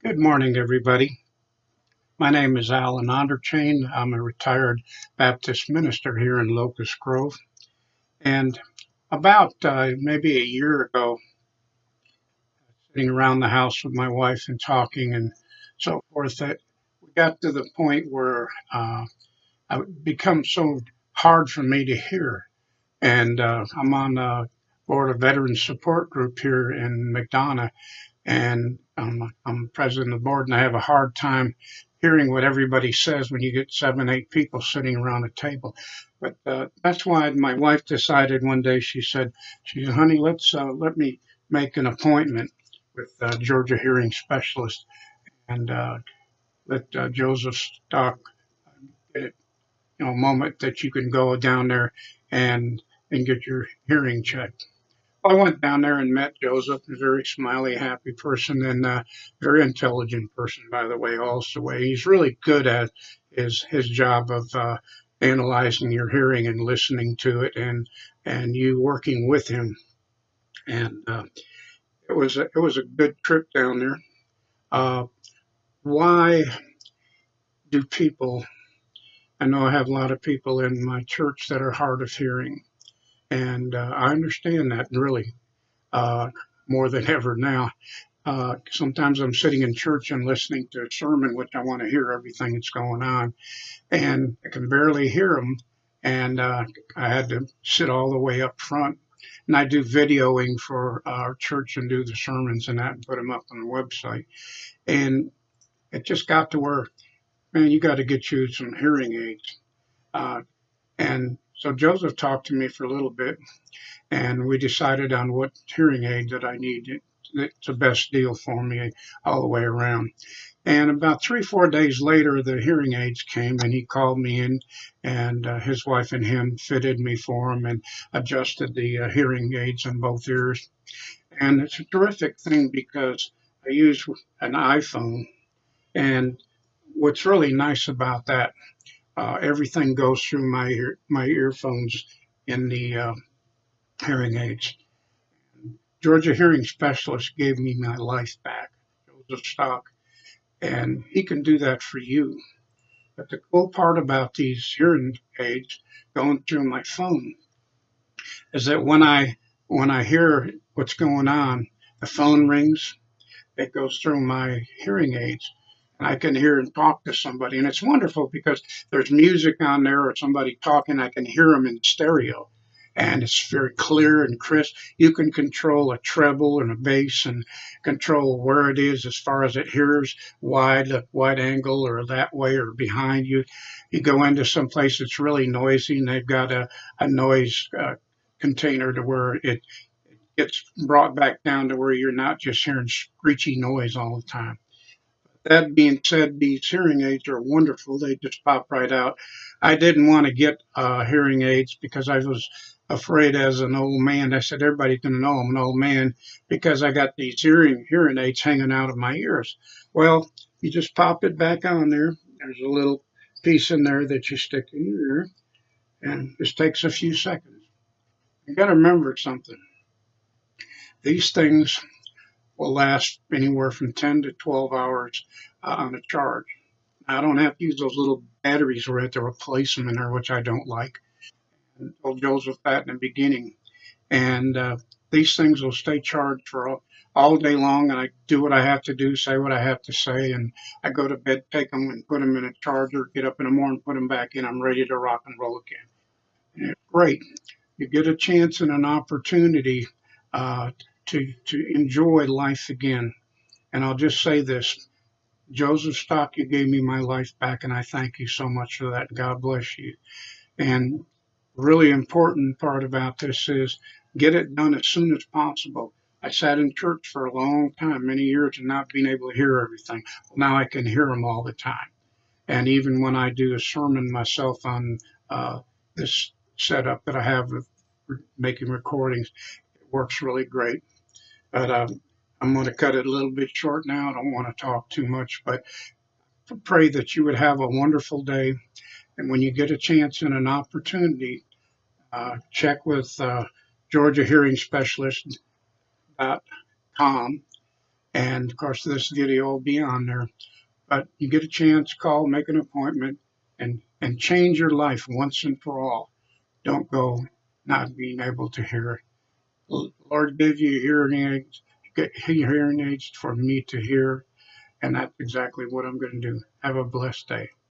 Good morning, everybody. My name is Alan Onderchain. I'm a retired Baptist minister here in Locust Grove. And about maybe a year ago, sitting around the house with my wife and talking and so forth, that we got to the point where it become so hard for me to hear. And I'm on the board of Veterans Support Group here in McDonough, and I'm president of the board, and I have a hard time hearing what everybody says when you get 7, 8 people sitting around a table. But that's why my wife decided one day. She said, "Honey, let me make an appointment with Georgia hearing specialist, and let Joseph Stock get it, a moment that you can go down there and get your hearing checked." I went down there and met Joseph, a very smiley, happy person, and very intelligent person, by the way. Also, he's really good at his job of analyzing your hearing and listening to it, and you working with him. And it was a good trip down there. Uh, why do people? I know I have a lot of people in my church that are hard of hearing, and I understand that really uh, more than ever now. Sometimes I'm sitting in church and listening to a sermon, which I want to hear everything that's going on, and I can barely hear them. And I had to sit all the way up front. And I do videoing for our church and do the sermons and that and put them up on the website. And it just got to where, man, you got to get you some hearing aids. Uh, and so Joseph talked to me for a little bit, and we decided on what hearing aid that I needed. It's the best deal for me all the way around. And about 3, 4 days later, the hearing aids came, and he called me in, and his wife and him fitted me for him and adjusted the hearing aids in both ears. And it's a terrific thing because I use an iPhone, and what's really nice about that, everything goes through my earphones in the hearing aids. Georgia Hearing Specialist gave me my life back. Joseph Stock, and he can do that for you. But the cool part about these hearing aids going through my phone is that when I hear what's going on, the phone rings, it goes through my hearing aids. And I can hear and talk to somebody. And it's wonderful because there's music on there or somebody talking. I can hear them in stereo. And it's very clear and crisp. You can control a treble and a bass and control where it is as far as it hears wide angle or that way or behind you. You go into some place that's really noisy and they've got a noise container to where it gets brought back down to where you're not just hearing screechy noise all the time. That being said, these hearing aids are wonderful. They just pop right out. I didn't want to get hearing aids because I was afraid as an old man. I said, everybody's going to know I'm an old man because I got these hearing aids hanging out of my ears. Well, you just pop it back on there. There's a little piece in there that you stick in your ear, and it just takes a few seconds. You got to remember something. These things will last anywhere from 10 to 12 hours on a charge. I don't have to use those little batteries where I have to replace them in there, which I don't like. And told Joseph that in the beginning. And these things will stay charged for all day long, and I do what I have to do, say what I have to say, and I go to bed, take them and put them in a charger, get up in the morning, put them back in. I'm ready to rock and roll again. And it's great. You get a chance and an opportunity uh, to enjoy life again. And I'll just say this: Joseph Stock, you gave me my life back, and I thank you so much for that. God bless you. And really important part about this is get it done as soon as possible. I sat in church for a long time, many years, and not being able to hear everything. Well, now I can hear them all the time. And even when I do a sermon myself on this setup that I have with making recordings, it works really great. But I'm going to cut it a little bit short now. I don't want to talk too much, but pray that you would have a wonderful day. And when you get a chance and an opportunity, check with Georgia Hearing Specialist.com And of course, this video will be on there. But you get a chance, call, make an appointment, and change your life once and for all. Don't go not being able to hear. Lord gave you hearing aids, get hearing aids for me to hear, and that's exactly what I'm going to do. Have a blessed day.